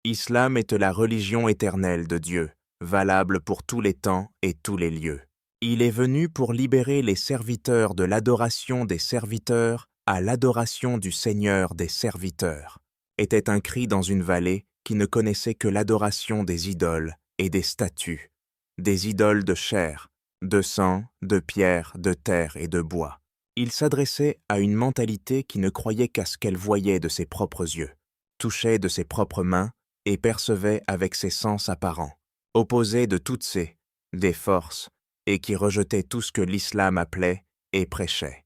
Islam est la religion éternelle de Dieu, valable pour tous les temps et tous les lieux. Il est venu pour libérer les serviteurs de l'adoration des serviteurs à l'adoration du Seigneur des serviteurs, était un cri dans une vallée qui ne connaissait que l'adoration des idoles et des statues, des idoles de chair, de sang, de pierre, de terre et de bois. Il s'adressait à une mentalité qui ne croyait qu'à ce qu'elle voyait de ses propres yeux, touchait de ses propres mains et percevait avec ses sens apparents, opposée de toutes des forces, et qui rejetait tout ce que l'islam appelait et prêchait.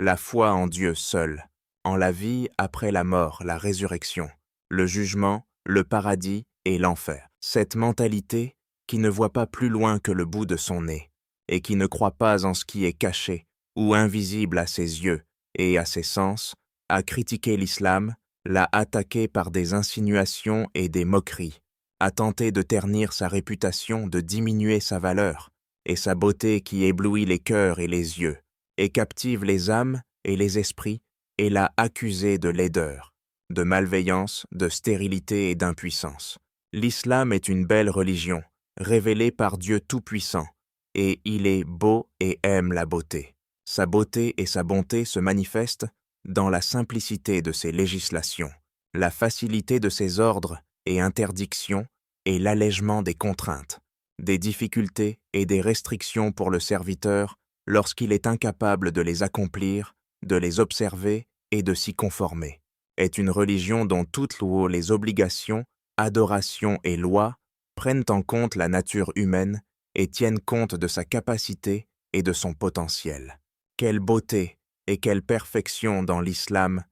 La foi en Dieu seul, en la vie après la mort, la résurrection, le jugement, le paradis et l'enfer. Cette mentalité qui ne voit pas plus loin que le bout de son nez et qui ne croit pas en ce qui est caché ou invisible à ses yeux et à ses sens, a critiqué l'islam, l'a attaqué par des insinuations et des moqueries, a tenté de ternir sa réputation, de diminuer sa valeur et sa beauté qui éblouit les cœurs et les yeux, et captive les âmes et les esprits, et l'a accusé de laideur, de malveillance, de stérilité et d'impuissance. L'islam est une belle religion, révélée par Dieu Tout-Puissant, et il est beau et aime la beauté. Sa beauté et sa bonté se manifestent dans la simplicité de ses législations, la facilité de ses ordres et interdictions et l'allègement des contraintes, des difficultés et des restrictions pour le serviteur lorsqu'il est incapable de les accomplir, de les observer et de s'y conformer. Est une religion dont toutes les obligations, adorations et lois prennent en compte la nature humaine et tiennent compte de sa capacité et de son potentiel. Quelle beauté et quelle perfection dans l'islam,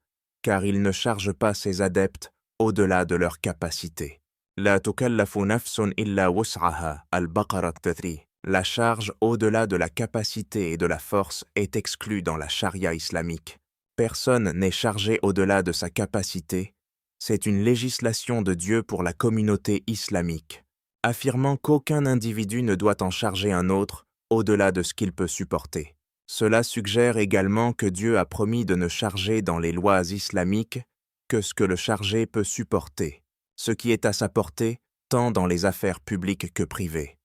car il ne charge pas ses adeptes au-delà de leur capacité. La tukallafu nafsun illa wus'aha, al-Baqarah 3. La charge au-delà de la capacité et de la force est exclue dans la charia islamique. Personne n'est chargé au-delà de sa capacité. C'est une législation de Dieu pour la communauté islamique, affirmant qu'aucun individu ne doit en charger un autre au-delà de ce qu'il peut supporter. Cela suggère également que Dieu a promis de ne charger dans les lois islamiques que ce que le chargé peut supporter, ce qui est à sa portée tant dans les affaires publiques que privées.